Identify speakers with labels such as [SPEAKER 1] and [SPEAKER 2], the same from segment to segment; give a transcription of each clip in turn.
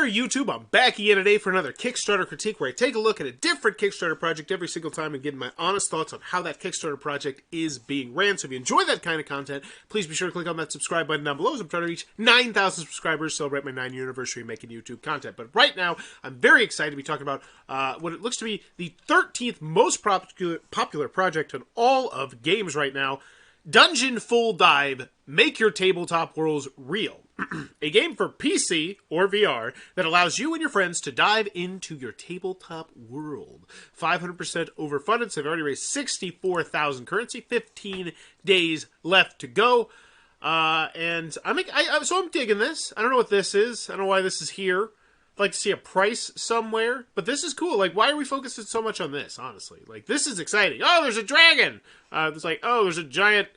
[SPEAKER 1] there, YouTube? I'm back again today for another Kickstarter Critique, where I take a look at a different Kickstarter project every single time and give my honest thoughts on how that Kickstarter project is being ran. So if you enjoy that kind of content, please be sure to click on that subscribe button down below, as I'm trying to reach 9,000 subscribers, celebrate my 9-year anniversary of making YouTube content. But right now, I'm very excited to be talking about what it looks to be the 13th most popular project in all of games right now, Dungeon Full Dive, Make Your Tabletop Worlds Real. A game for PC or VR that allows you and your friends to dive into your tabletop world. 500% overfunded, so they've already raised 64,000 currency, 15 days left to go. And I'm digging this. I don't know what this is. I don't know why this is here. I'd like to see a price somewhere, but this is cool. Like, why are we focusing so much on this, honestly? Like, this is exciting. Oh, there's a dragon! It's like, oh, there's a giant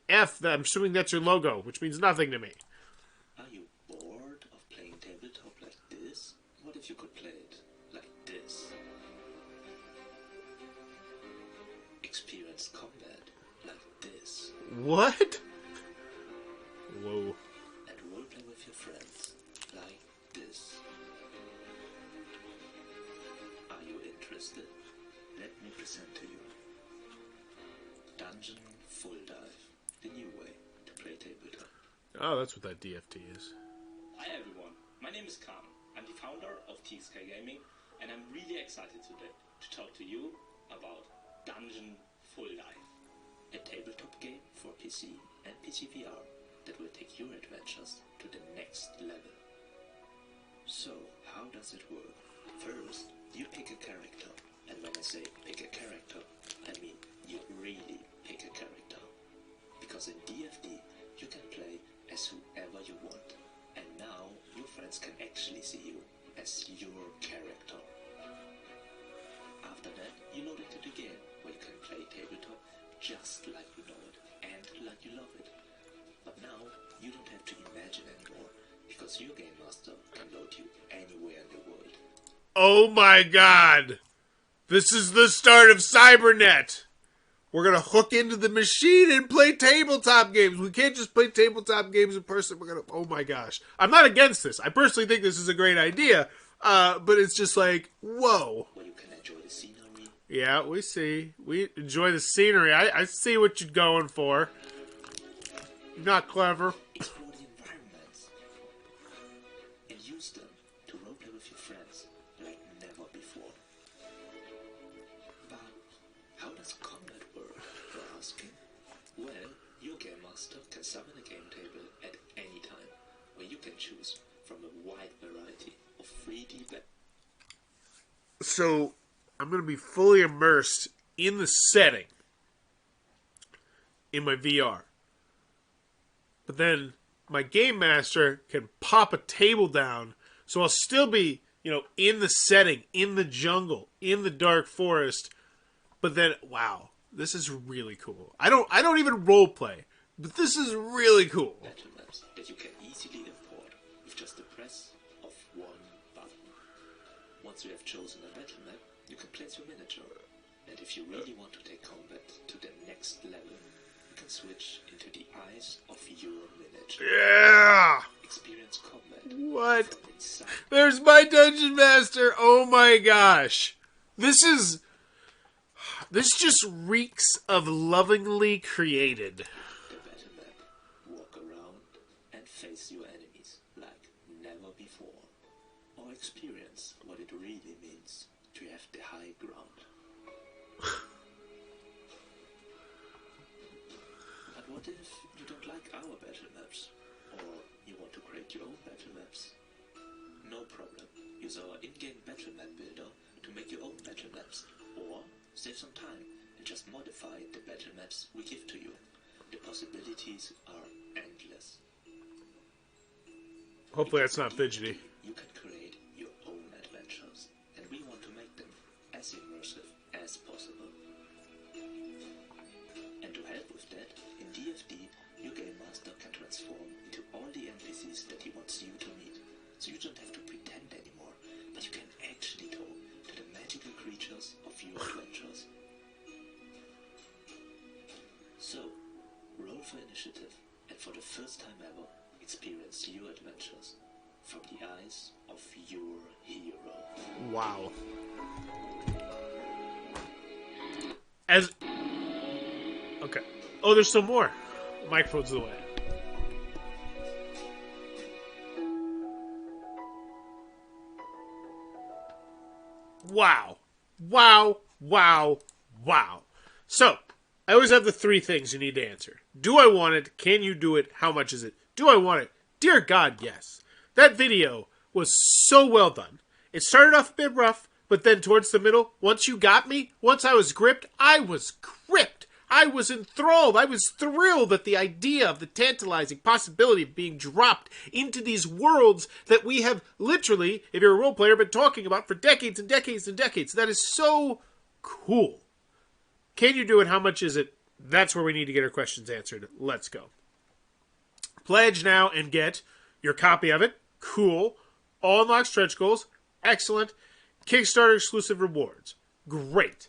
[SPEAKER 1] F. I'm assuming that's your logo, which means nothing to me.
[SPEAKER 2] Are you bored of playing tabletop like this? What if you could play it like this? Experience combat like this.
[SPEAKER 1] What? Whoa.
[SPEAKER 2] And roleplay with your friends like this. Are you interested? Let me present to you Dungeon Full Dive, the new way to play tabletop.
[SPEAKER 1] Oh, that's what that DFT is.
[SPEAKER 3] Hi everyone, my name is Khan. I'm the founder of TXK Gaming, and I'm really excited today to talk to you about Dungeon Full Dive.
[SPEAKER 2] A tabletop game for PC and PC VR that will take your adventures to the next level. So, how does it work? First, you pick a character. And when I say pick a character, I mean you really pick a character. Because in DFD, you can play as whoever you want. And now, your friends can actually see you as your character. After that, you load into the game, where you can play tabletop just like you know it, and like you love it. But now, you don't have to imagine anymore, because your Game Master can load you anywhere in the world.
[SPEAKER 1] Oh my god! This is the start of Cybernet! We're gonna hook into the machine and play tabletop games. We can't just play tabletop games in person. We're gonna, oh my gosh. I'm not against this. I personally think this is a great idea. But it's just like, whoa.
[SPEAKER 2] Well, you can enjoy the scenery.
[SPEAKER 1] Yeah, we see. We enjoy the scenery. I see what you're going for. You're not clever.
[SPEAKER 2] Explore the environments. And use them to roleplay with your friends like never before. But how does combat work, you're asking? Well, your Game Master can summon a game table at any time, where you can choose from a wide variety of 3D
[SPEAKER 1] So, I'm going to be fully immersed in the setting in my VR. But then my Game Master can pop a table down, so I'll still be, in the setting, in the jungle, in the dark forest. But then, wow, this is really cool. I don't even roleplay, but this is really cool.
[SPEAKER 2] battle maps that you can easily import with just the press of one button. Once you have chosen a battle map, you can place your miniature. And if you really want to take combat to the next level, you can switch into the eyes of your miniature.
[SPEAKER 1] Yeah!
[SPEAKER 2] Experience combat
[SPEAKER 1] What?
[SPEAKER 2] from inside
[SPEAKER 1] There's my Dungeon Master! Oh my gosh! This just reeks of lovingly created.
[SPEAKER 2] the battle map. Walk around and face your enemies like never before. Or experience what it really means to have the high ground. But what if you don't like our battle maps? Or you want to create your own battle maps? No problem. Use our in-game battle map builder to make your own battle maps. Or save some time and just modify the battle maps we give to you. The possibilities are endless.
[SPEAKER 1] Hopefully that's not fidgety.
[SPEAKER 2] You can create your own adventures, and we want to make them as immersive as possible. And to help with that, in DFD, your Game Master can transform into all the NPCs that he wants you to meet. So you don't have to pretend anymore, but you can actually talk to the magical creatures of your adventures. So, roll for initiative, and for the first time ever, experience your adventures. from the eyes of your hero.
[SPEAKER 1] Wow. Okay. Oh, there's some more. Microphone's in the way. Wow. Wow. Wow. Wow. So, I always have the three things you need to answer. Do I want it? Can you do it? How much is it? Do I want it? Dear God, yes. That video was so well done. It started off a bit rough, but then towards the middle, once you got me, once I was gripped, I was gripped. I was enthralled. I was thrilled at the idea of the tantalizing possibility of being dropped into these worlds that we have literally, if you're a role player, been talking about for decades and decades and decades. That is so cool. Can you do it? How much is it? That's where we need to get our questions answered. Let's go. Pledge now and get your copy of it. Cool. All unlocked stretch goals. Excellent. Kickstarter exclusive rewards. Great.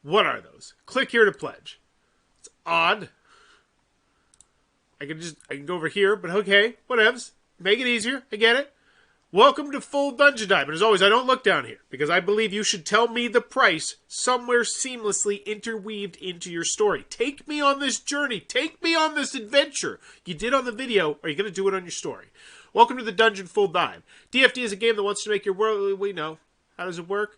[SPEAKER 1] What are those? Click here to pledge. It's odd. I can go over here, but okay, whatevs. Make it easier. I get it. Welcome to Full Dungeon Dive. But as always, I don't look down here because I believe you should tell me the price somewhere seamlessly interweaved into your story. Take me on this journey. Take me on this adventure. You did on the video. Are you going to do it on your story? Welcome to the Dungeon Full Dive. DFD is a game that wants to make your world. We know. How does it work?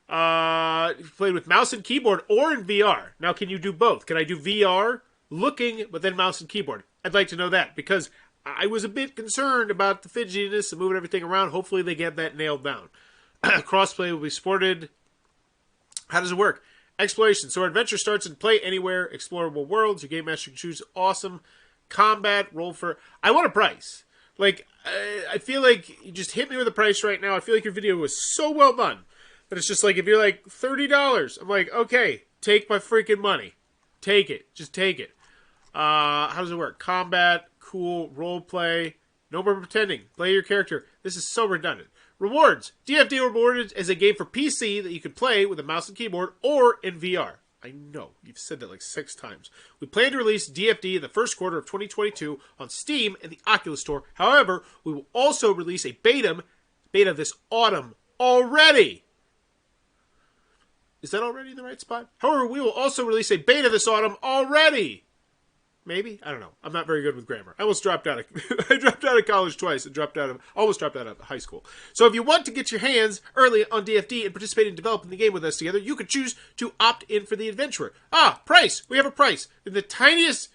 [SPEAKER 1] Played with mouse and keyboard or in VR. Now, can you do both? Can I do VR looking, but then mouse and keyboard? I'd like to know that because I was a bit concerned about the fidgetiness and moving everything around. Hopefully they get that nailed down. Crossplay will be supported. How does it work? Exploration. So our adventure starts in play anywhere, explorable worlds. Your game master can choose awesome combat, roll for... I want a price. Like, I feel like you just hit me with a price right now. I feel like your video was so well done that it's just like, if you're like, $30, I'm like, okay, take my freaking money. Take it. Just take it. How does it work? Combat, cool, role play, no more pretending. Play your character. This is so redundant. Rewards. DFD Rewarded is a game for PC that you can play with a mouse and keyboard or in VR. I know, you've said that like 6 times. We plan to release DFD in the first quarter of 2022 on Steam and the Oculus Store. However, we will also release a beta this autumn already. Is that already in the right spot? However, we will also release a beta this autumn already. Maybe? I don't know. I'm not very good with grammar. I almost dropped out of I dropped out of college twice and almost dropped out of high school. So if you want to get your hands early on DFD and participate in developing the game with us together, you could choose to opt in for the adventurer. Price. We have a price. In the tiniest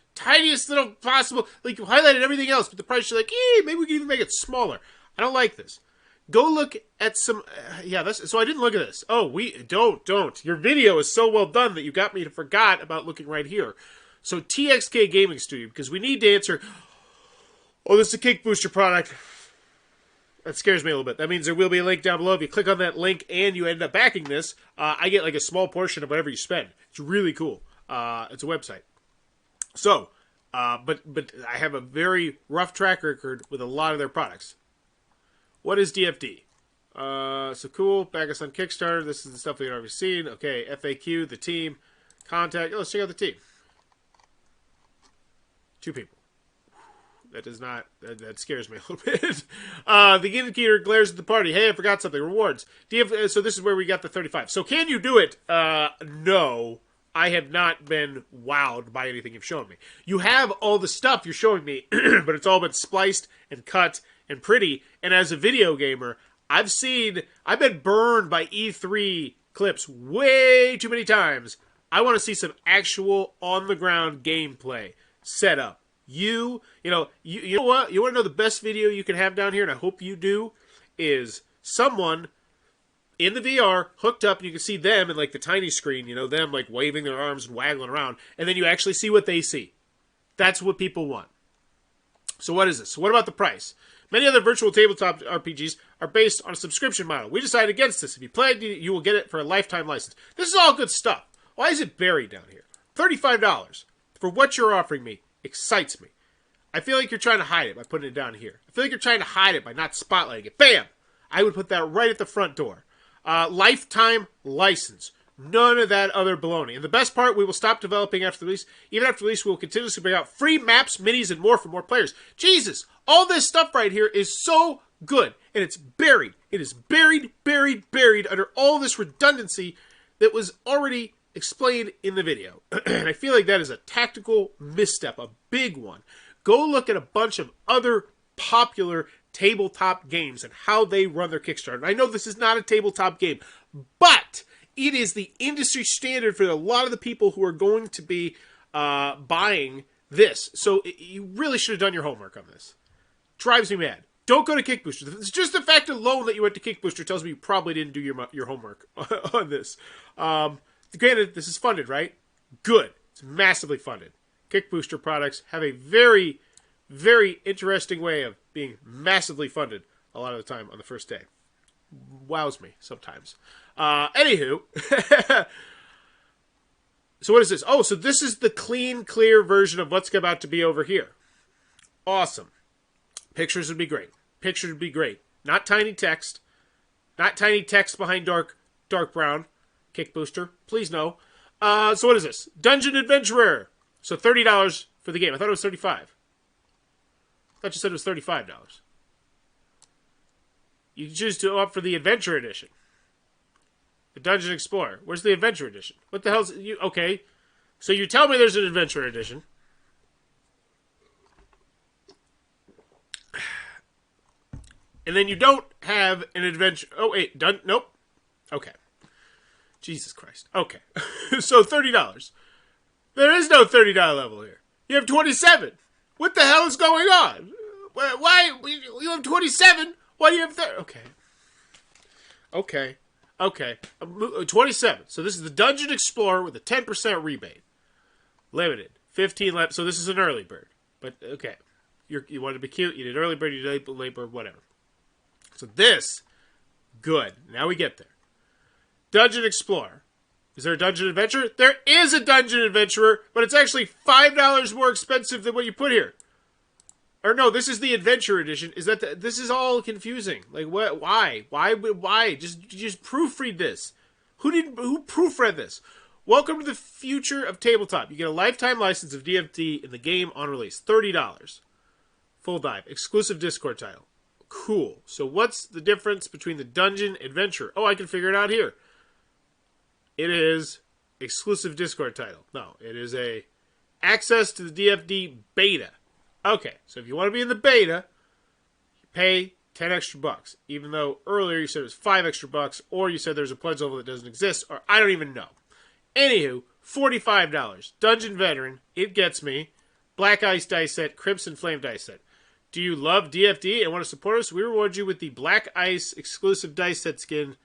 [SPEAKER 1] little possible, like you highlighted everything else, but the price you're like, maybe we can even make it smaller. I don't like this. Go look at some, so I didn't look at this. Oh, don't. Your video is so well done that you got me to forgot about looking right here. So TXK Gaming Studio, because we need to answer, this is a Kick Booster product. That scares me a little bit. That means there will be a link down below. If you click on that link and you end up backing this, I get like a small portion of whatever you spend. It's really cool. It's a website. So, but I have a very rough track record with a lot of their products. What is DFD? So cool. Back us on Kickstarter. This is the stuff we've already seen. Okay, FAQ, the team, contact. Let's check out the team. 2 people. That does not... That scares me a little bit. The gatekeeper glares at the party. Hey, I forgot something. Rewards. So this is where we got the 35. So can you do it? No. I have not been wowed by anything you've shown me. You have all the stuff you're showing me, but it's all been spliced and cut and pretty. And as a video gamer, I've been burned by E3 clips way too many times. I want to see some actual on-the-ground gameplay. Set up. You know what? You want to know the best video you can have down here, and I hope you do, is someone in the VR hooked up, and you can see them in like the tiny screen, them like waving their arms and waggling around, and then you actually see what they see. That's what people want. So what is this? So what about the price? Many other virtual tabletop RPGs are based on a subscription model. We decided against this. If you play it, you will get it for a lifetime license. This is all good stuff. Why is it buried down here? $35. For what you're offering me excites me. I feel like you're trying to hide it by putting it down here. I feel like you're trying to hide it by not spotlighting it. Bam! I would put that right at the front door. Lifetime license. None of that other baloney. And the best part, we will stop developing after release. Even after release, we will continuously bring out free maps, minis, and more for more players. Jesus! All this stuff right here is so good. And it's buried. It is buried under all this redundancy that was already explained in the video. And I feel like that is a tactical misstep, a big one. Go look at a bunch of other popular tabletop games and how they run their Kickstarter. And I know this is not a tabletop game, but it is the industry standard for a lot of the people who are going to be buying this. So you really should have done your homework on this. Drives me mad. Don't go to Kickbooster. It's just the fact alone that you went to Kickbooster tells me you probably didn't do your homework on this. Granted, this is funded, right? Good. It's massively funded. Kickbooster products have a very, very interesting way of being massively funded a lot of the time on the first day. Wows me sometimes. Anywho. So what is this? Oh, so this is the clean, clear version of what's about to be over here. Awesome. Pictures would be great. Pictures would be great. Not tiny text. Not tiny text behind dark brown. Kickbooster. Please no. So what is this? Dungeon Adventurer. So $30 for the game. I thought it was $35. I thought you said it was $35. You can choose to opt for the Adventure Edition. The Dungeon Explorer. Where's the Adventure Edition? What the hell's... Okay. So you tell me there's an Adventure Edition. And then you don't have an adventure... Oh, wait. Done? Nope. Okay. Jesus Christ. Okay. So $30. There is no $30 level here. You have 27. What the hell is going on? Why? You have 27? Why do you have 30? Okay. 27. So this is the Dungeon Explorer with a 10% rebate. Limited. 15 left. So this is an early bird. But, okay. You wanted to be cute. You did early bird. You did late bird. Whatever. So this, good. Now we get there. Dungeon Explorer. Is there a Dungeon Adventurer? There is a Dungeon Adventurer, but it's actually $5 more expensive than what you put here. Or no, this is the Adventure Edition. Is that this is all confusing? Like what? Why? Why? Just proofread this. Who proofread this? Welcome to the future of tabletop. You get a lifetime license of DFD in the game on release. $30. Full dive. Exclusive Discord title. Cool. So what's the difference between the Dungeon Adventure? Oh, I can figure it out here. It is exclusive Discord title. No, it is a access to the DFD beta. Okay, so if you want to be in the beta, you pay 10 extra bucks. Even though earlier you said it was 5 extra bucks, or you said there's a pledge level that doesn't exist, or I don't even know. Anywho, $45. Dungeon Veteran, it gets me. Black Ice dice set, Crimson Flame dice set. Do you love DFD and want to support us? We reward you with the Black Ice exclusive dice set skin.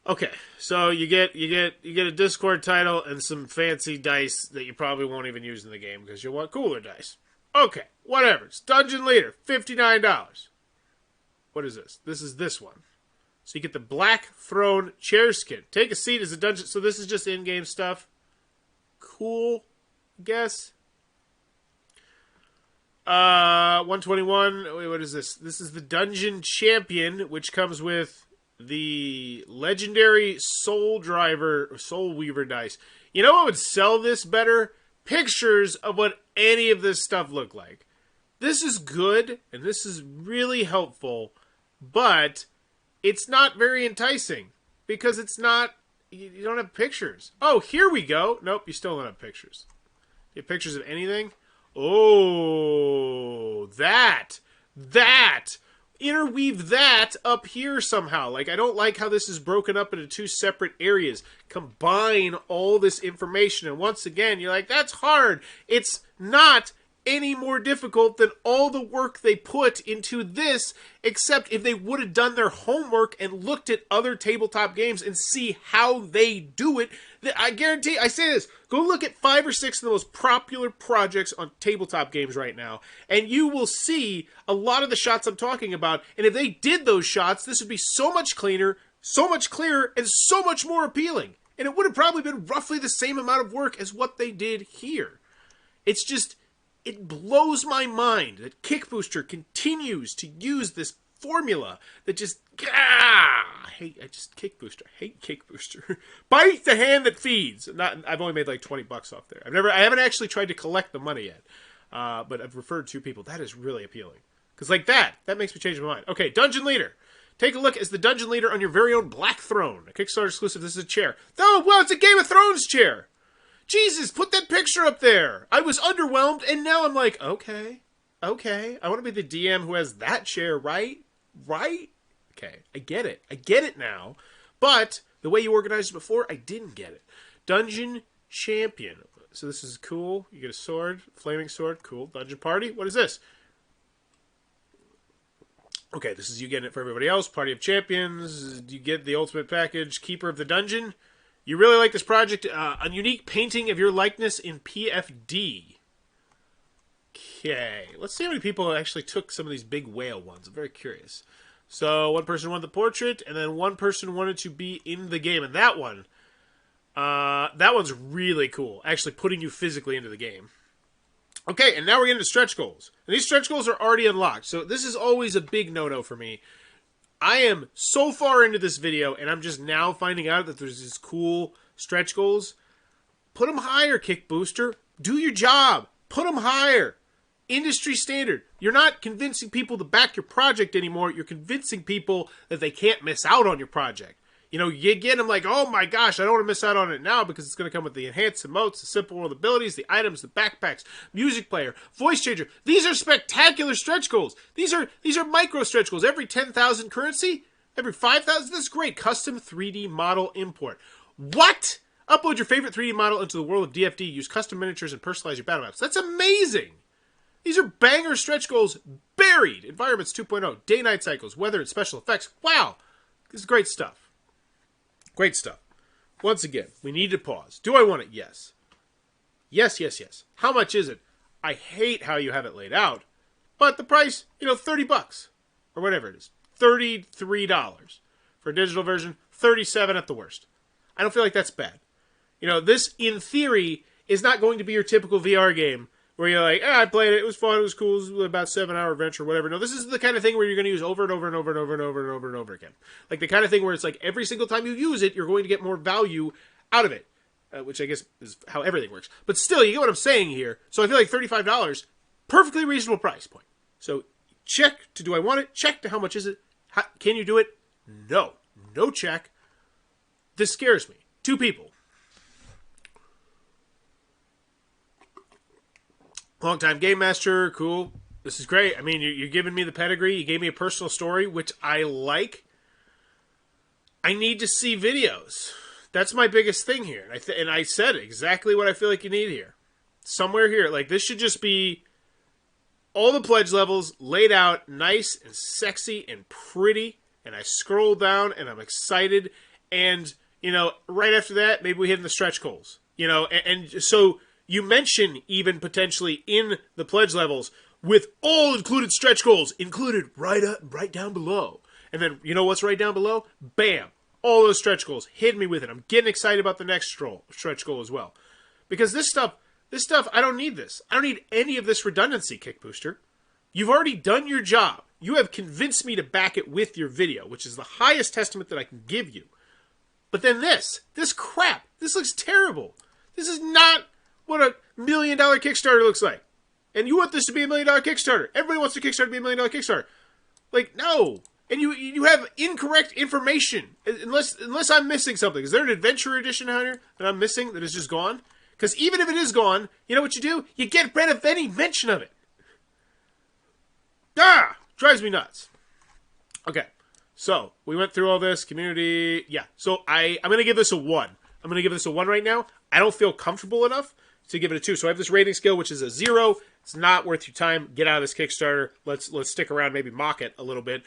[SPEAKER 1] Okay, so you get a Discord title and some fancy dice that you probably won't even use in the game because you want cooler dice. Okay, whatever. It's Dungeon Leader, $59. What is this? This is this one. So you get the Black Throne chair skin. Take a seat as a dungeon. So this is just in-game stuff. Cool, I guess. 121. Wait, what is this? This is the Dungeon Champion, which comes with the legendary Soul Weaver dice. You know what would sell this better? Pictures of what any of this stuff looked like. This is good, and this is really helpful, but it's not very enticing, because it's not, you don't have pictures. Oh, here we go. Nope, you still don't have pictures. You have pictures of anything? Oh, that! Interweave that up here somehow. Like, I don't like how this is broken up into two separate areas. Combine all this information, and once again, you're like, that's hard. It's not any more difficult than all the work they put into this, except if they would have done their homework and looked at other tabletop games and see how they do it. I guarantee, I say this, go look at 5 or 6 of the most popular projects on tabletop games right now, and you will see a lot of the shots I'm talking about, and if they did those shots, this would be so much cleaner, so much clearer, and so much more appealing. And it would have probably been roughly the same amount of work as what they did here. It's just, it blows my mind that Kickbooster continues to use this formula that just, I hate Kickbooster. Bite the hand that feeds. I've only made like $20 off there. I haven't actually tried to collect the money yet, but I've referred to people. That is really appealing. Because like that makes me change my mind. Okay, Dungeon Leader. Take a look as the Dungeon Leader on your very own Black Throne. A Kickstarter exclusive. This is a chair. Oh, well, it's a Game of Thrones chair. Jesus, put that picture up there. I was underwhelmed, and now I'm like, okay. I want to be the DM who has that chair, right? Right? Okay, I get it now. But the way you organized it before, I didn't get it. Dungeon Champion. So this is cool. You get a sword, flaming sword. Cool. Dungeon Party. What is this? Okay, this is you getting it for everybody else. Party of Champions. You get the ultimate package. Keeper of the Dungeon. You really like this project. A unique painting of your likeness in PFD. Okay. Let's see how many people actually took some of these big whale ones. I'm very curious. So, one person wanted the portrait, and then one person wanted to be in the game. And that one's really cool. Actually putting you physically into the game. Okay, and now we're getting to stretch goals. And these stretch goals are already unlocked. So this is always a big no-no for me. I am so far into this video, and I'm just now finding out that there's these cool stretch goals. Put them higher, Kick Booster. Do your job. Put them higher. Industry standard. You're not convincing people to back your project anymore. You're convincing people that they can't miss out on your project. You know, you get them like, oh my gosh, I don't want to miss out on it now because it's going to come with the enhanced emotes, the simple world abilities, the items, the backpacks, music player, voice changer. These are spectacular stretch goals. These are micro stretch goals. Every 10,000 currency, every 5,000. That's great. Custom 3D model import. What? Upload your favorite 3D model into the world of DFD. Use custom miniatures and personalize your battle maps. That's amazing. These are banger stretch goals buried. Environments 2.0, day-night cycles, weather and special effects. Wow. This is great stuff. Great stuff. Once again, we need to pause. Do I want it? Yes. Yes. How much is it? I hate how you have it laid out. But the price, $30. Or whatever it is. $33. For a digital version, $37 at the worst. I don't feel like that's bad. This, in theory, is not going to be your typical VR game where you're like, I played it, it was fun, it was cool, it was about a 7-hour adventure, whatever. No, this is the kind of thing where you're going to use over and over and over and over and over and over and over again. Like the kind of thing where it's like every single time you use it, you're going to get more value out of it, which I guess is how everything works. But still, you get what I'm saying here. So I feel like $35, perfectly reasonable price point. So check to do I want it, check to how much is it, can you do it? No check. This scares me. 2 people. Long-time game master, cool. This is great. I mean, you're giving me the pedigree. You gave me a personal story, which I like. I need to see videos. That's my biggest thing here. And I said exactly what I feel like you need here. Somewhere here. Like, this should just be all the pledge levels laid out nice and sexy and pretty. And I scroll down, and I'm excited. And, right after that, maybe we hit in the stretch goals. And so you mention even potentially in the pledge levels with all included stretch goals included right down below. And then you know what's right down below? Bam! All those stretch goals. Hit me with it. I'm getting excited about the next stretch goal as well. Because this stuff, I don't need this. I don't need any of this redundancy, Kick Booster. You've already done your job. You have convinced me to back it with your video, which is the highest testament that I can give you. But then this crap, this looks terrible. This is not what a $1 million Kickstarter looks like. And you want this to be a $1 million Kickstarter. Everybody wants their Kickstarter to be a $1 million Kickstarter. Like, no. And you have incorrect information. Unless I'm missing something. Is there an adventure edition out here that I'm missing that is just gone? Because even if it is gone, you know what you do? You get rid of any mention of it. Drives me nuts. Okay. So, we went through all this. Community. Yeah. So, I'm going to give this a 1. I'm going to give this a 1 right now. I don't feel comfortable enough to give it a 2. So I have this rating scale, which is a 0. It's not worth your time. Get out of this Kickstarter. Let's stick around, maybe mock it a little bit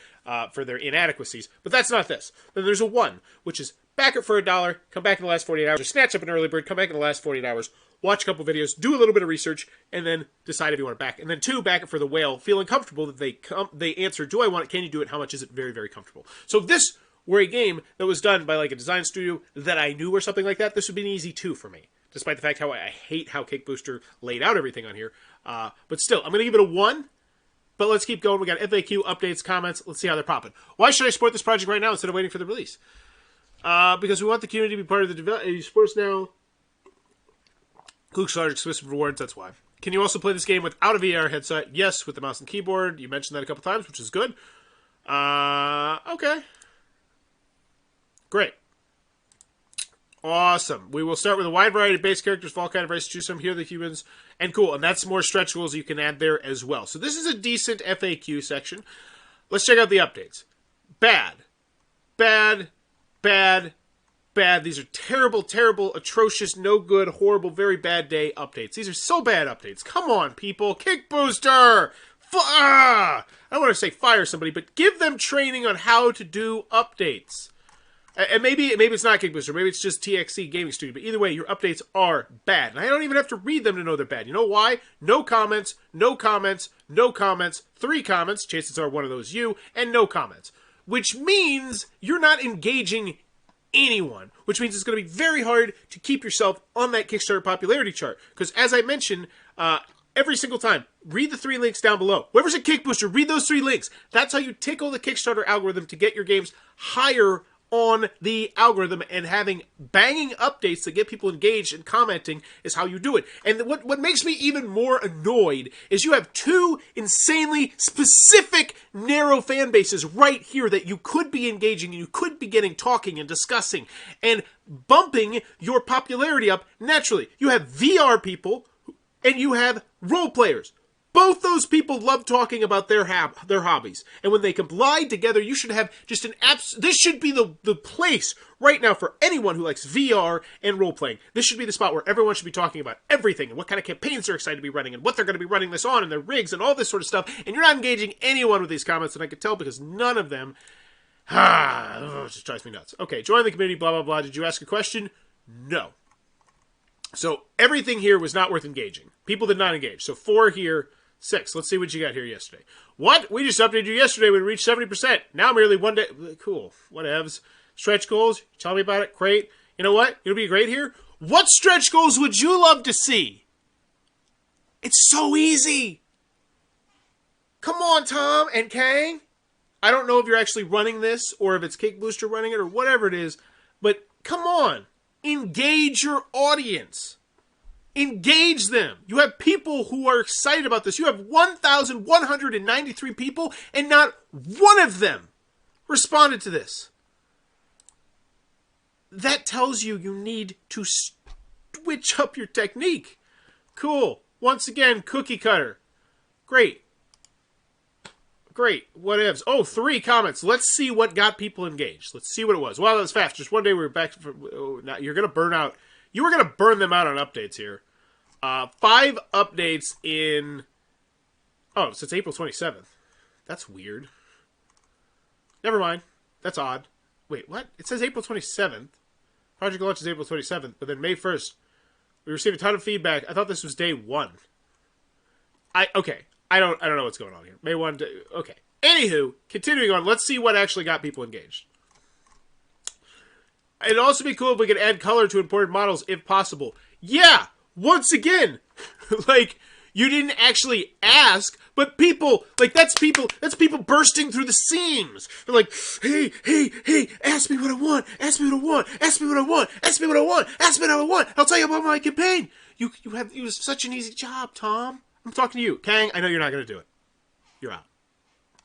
[SPEAKER 1] for their inadequacies. But that's not this. Then there's a 1, which is back it for $1, come back in the last 48 hours, or snatch up an early bird, come back in the last 48 hours, watch a couple videos, do a little bit of research, and then decide if you want to back it. And then 2, back it for the whale, feeling comfortable that they answer, do I want it, can you do it, how much is it, very, very comfortable. So if this were a game that was done by like a design studio that I knew or something like that, this would be an easy 2 for me. Despite the fact how I hate how Kick Booster laid out everything on here. But still, I'm going to give it a 1. But let's keep going. We got FAQ, updates, comments. Let's see how they're popping. Why should I support this project right now instead of waiting for the release? Because we want the community to be part of the development. You support us now. Kickstarter exclusive rewards, that's why. Can you also play this game without a VR headset? Yes, with the mouse and keyboard. You mentioned that a couple times, which is good. Okay. Great. Awesome. We will start with a wide variety of base characters of all kinds of races. Choose some. Here are the humans. And cool. And that's more stretch goals you can add there as well. So this is a decent FAQ section. Let's check out the updates. Bad. Bad. Bad. Bad. These are terrible, terrible, atrocious, no good, horrible, very bad day updates. These are so bad updates. Come on, people. Kick Booster! I don't want to say fire somebody, but give them training on how to do updates. And maybe it's not Kick Booster. Maybe it's just TXC Gaming Studio. But either way, your updates are bad. And I don't even have to read them to know they're bad. You know why? No comments, no comments, no comments, 3 comments. Chances are one of those you. And no comments. Which means you're not engaging anyone. Which means it's going to be very hard to keep yourself on that Kickstarter popularity chart. Because as I mentioned, every single time, read the 3 links down below. Whoever's a Kick Booster, read those 3 links. That's how you tickle the Kickstarter algorithm to get your games higher on the algorithm, and having banging updates that get people engaged and commenting is how you do it. And what makes me even more annoyed is you have 2 insanely specific narrow fan bases right here that you could be engaging and you could be getting talking and discussing and bumping your popularity up naturally. You have VR people and you have role players. Both those people love talking about their hobbies. And when they collide together, you should have just this should be the place right now for anyone who likes VR and role-playing. This should be the spot where everyone should be talking about everything and what kind of campaigns they're excited to be running and what they're going to be running this on and their rigs and all this sort of stuff. And you're not engaging anyone with these comments, and I can tell because none of them... it just drives me nuts. Okay, join the community, blah, blah, blah. Did you ask a question? No. So everything here was not worth engaging. People did not engage. So 4 here... 6. Let's see what you got here yesterday. What? We just updated you yesterday when we reached 70%. Now merely 1 day. Cool. Whatevs. Stretch goals. Tell me about it. Great. You know what? It'll be great here. What stretch goals would you love to see? It's so easy. Come on, Tom and Kang. I don't know if you're actually running this or if it's Kick Booster running it or whatever it is, but come on. Engage your audience. Engage them. You have people who are excited about this. You have 1,193 people, and not one of them responded to this. That tells you need to switch up your technique. Cool. Once again, cookie cutter. Great. Great. Whatevs. Oh, 3 comments. Let's see what got people engaged. Let's see what it was. Well, that was fast. Just one day we were back. Now you're going to burn out. You were going to burn them out on updates here. 5 updates in... Oh, so it's April 27th. That's weird. Never mind. That's odd. Wait, what? It says April 27th. Project launch is April 27th, but then May 1st. We received a ton of feedback. I thought this was day 1. Okay. I don't know what's going on here. May 1... Okay. Anywho, continuing on, let's see what actually got people engaged. It'd also be cool if we could add color to imported models if possible. Yeah! Once again! Like, you didn't actually ask, but people, like, that's people bursting through the seams. They're like, hey, ask me what I want, ask me what I want, ask me what I want, ask me what I want, ask me what I want, I'll tell you about my campaign. It was such an easy job, Tom. I'm talking to you. Kang, I know you're not going to do it. You're out.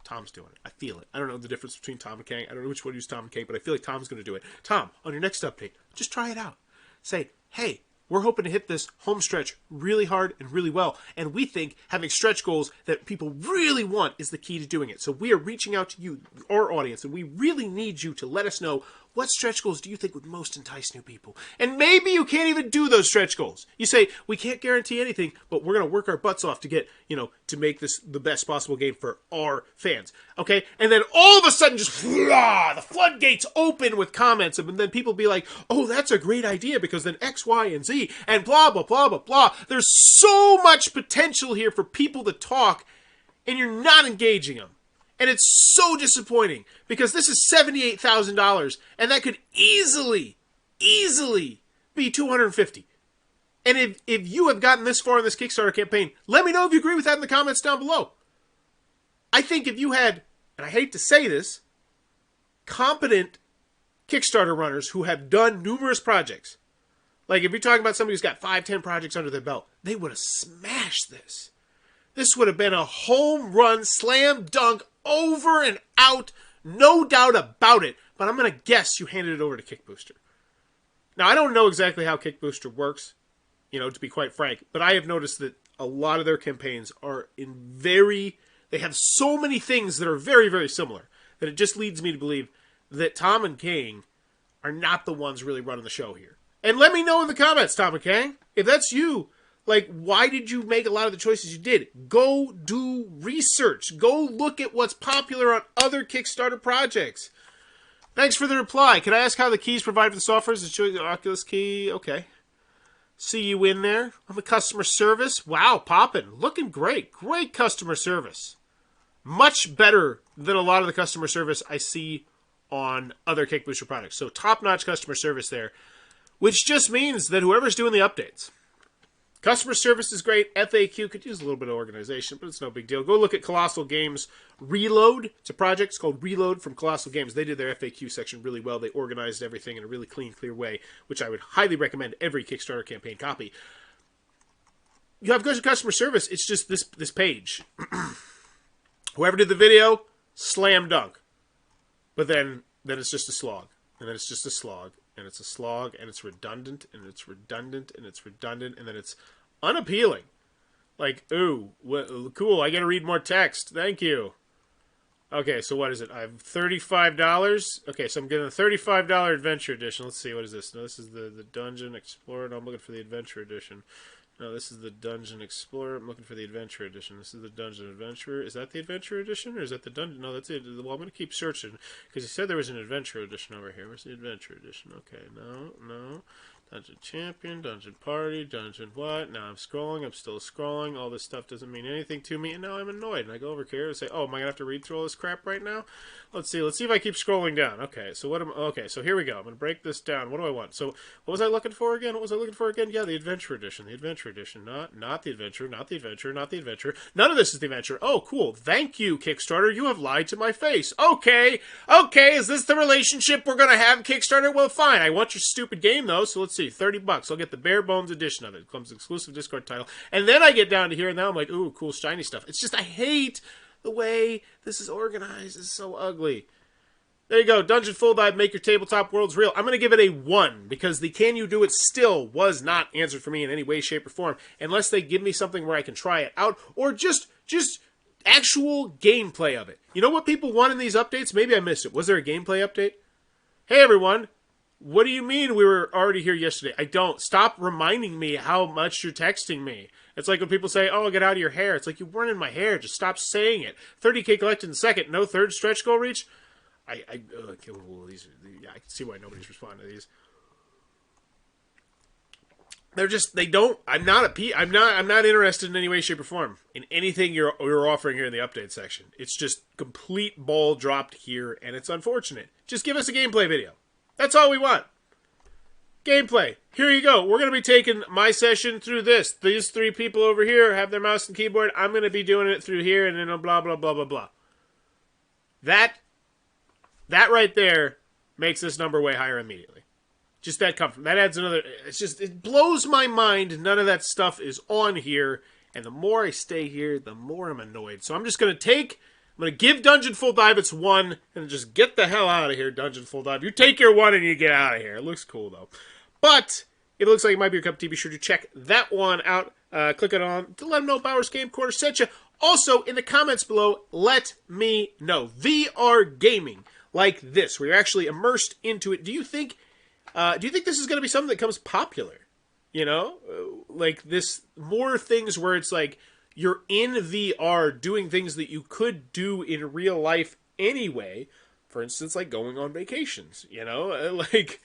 [SPEAKER 1] Tom's doing it. I feel it. I don't know the difference between Tom and Kang. I don't know which one to use Tom and Kang, but I feel like Tom's going to do it. Tom, on your next update, just try it out. Say, hey, we're hoping to hit this home stretch really hard and really well, and we think having stretch goals that people really want is the key to doing it. So we are reaching out to you, our audience, and we really need you to let us know what stretch goals do you think would most entice new people. And maybe you can't even do those stretch goals. You say, we can't guarantee anything, but we're going to work our butts off to get, to make this the best possible game for our fans. Okay? And then all of a sudden, just the floodgates open with comments, and then people be like, oh, that's a great idea because then X, Y, and Z, and blah, blah, blah, blah, blah. There's so much potential here for people to talk, and you're not engaging them. And it's so disappointing because this is $78,000 and that could easily be $250. And if you have gotten this far in this Kickstarter campaign, let me know if you agree with that in the comments down below. I think if you had, and I hate to say this, competent Kickstarter runners who have done numerous projects, like if you're talking about somebody who's got 5-10 projects under their belt, they would have smashed this. This would have been a home run, slam dunk, over and out, no doubt about it. But I'm going to guess you handed it over to Kickbooster. Now, I don't know exactly how Kickbooster works, to be quite frank, but I have noticed that a lot of their campaigns are they have so many things that are very, very similar that it just leads me to believe that Tom and Kang are not the ones really running the show here. And let me know in the comments, Tom and Kang, if that's you. Why did you make a lot of the choices you did? Go do research. Go look at what's popular on other Kickstarter projects. Thanks for the reply. Can I ask how the keys provided for the software is showing the Oculus key? Okay. See you in there. On the customer service. Wow, poppin'. Looking great. Great customer service. Much better than a lot of the customer service I see on other Kickbooster products. So top-notch customer service there. Which just means that whoever's doing the updates, customer service is great. FAQ could use a little bit of organization, but it's no big deal. Go look at Colossal Games Reload. It's a project. It's called Reload from Colossal Games. They did their FAQ section really well. They organized everything in a really clean, clear way, which I would highly recommend every Kickstarter campaign copy. You have good customer service. It's just this page. Whoever did the video, slam dunk. But then it's just a slog. And then it's just a slog. And it's a slog, and it's redundant, and it's redundant, and it's redundant, and then it's unappealing. Ooh, cool, I gotta read more text. Thank you. Okay, so what is it? I have $35. Okay, so I'm getting a $35 Adventure Edition. Let's see, what is this? No, this is the Dungeon Explorer. No, I'm looking for the Adventure Edition. No, this is the Dungeon Explorer. I'm looking for the Adventure Edition. This is the Dungeon Adventurer. Is that the Adventure Edition, or is that the Dungeon? No, that's it. Well, I'm going to keep searching, because he said there was an Adventure Edition over here. Where's the Adventure Edition? Okay, no. Dungeon Champion, Dungeon Party, Dungeon what? Now I'm scrolling. I'm still scrolling. All this stuff doesn't mean anything to me, and now I'm annoyed. And I go over here and say, oh, am I going to have to read through all this crap right now? Let's see if I keep scrolling down. Okay, so here we go. I'm going to break this down. What do I want? So what was I looking for again? Yeah, the Adventure Edition. The Adventure Edition. Not the Adventure, not the Adventure, not the Adventure. None of this is the Adventure. Oh, cool. Thank you, Kickstarter. You have lied to my face. Okay, is this the relationship we're going to have, Kickstarter? Well, fine. I want your stupid game, though, so let's see. $30. I'll get the bare bones edition of it. It comes exclusive Discord title. And then I get down to here, and now I'm like, ooh, cool, shiny stuff. It's just, I hate the way this is organized. It's so ugly. There you go. Dungeon Full Dive, make your tabletop worlds real. I'm going to give it a 1, because the can you do it still was not answered for me in any way, shape, or form, unless they give me something where I can try it out, or just actual gameplay of it. You know what people want in these updates? Maybe I missed it. Was there a gameplay update? Hey, everyone. What do you mean we were already here yesterday? I don't. Stop reminding me how much you're texting me. It's like when people say, oh, get out of your hair. It's like, you weren't in my hair. Just stop saying it. 30K collected in second. No third stretch goal reach? I can see why nobody's responding to these. I'm not interested in any way, shape, or form in anything you're offering here in the update section. It's just complete ball dropped here, and it's unfortunate. Just give us a gameplay video. That's all we want. Gameplay. Here you go. We're going to be taking my session through this. These 3 people over here have their mouse and keyboard. I'm going to be doing it through here, and then blah, blah, blah, blah, blah. That right there makes this number way higher immediately. Just that comfort. That adds another... it blows my mind none of that stuff is on here, and the more I stay here, the more I'm annoyed. So I'm just going to I'm going to give Dungeon Full Dive its 1, and just get the hell out of here, Dungeon Full Dive. You take your 1 and you get out of here. It looks cool, though. But if it looks like it might be your cup of tea, be sure to check that one out. Click it on to let them know Bowers Game Corner sent you. Also, in the comments below, let me know. VR gaming like this, where you're actually immersed into it. Do you think this is going to be something that becomes popular? Like this, more things where it's like, you're in VR doing things that you could do in real life anyway. For instance, like going on vacations, Like,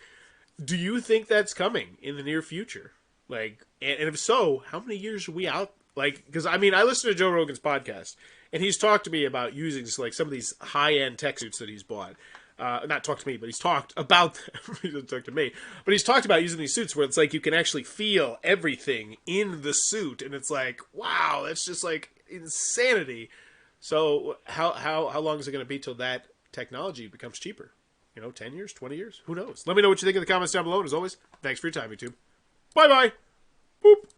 [SPEAKER 1] do you think that's coming in the near future? Like, and if so, how many years are we out? Like, because, I listen to Joe Rogan's podcast, and he's talked to me about using some of these high-end tech suits that he's bought. Not talked to me, but he's talked about them. He doesn't talk to me. But he's talked about using these suits where it's like you can actually feel everything in the suit. And it's like, wow, that's just like insanity. So how long is it going to be till that technology becomes cheaper? 10 years, 20 years? Who knows? Let me know what you think in the comments down below. And as always, thanks for your time, YouTube. Bye-bye. Boop.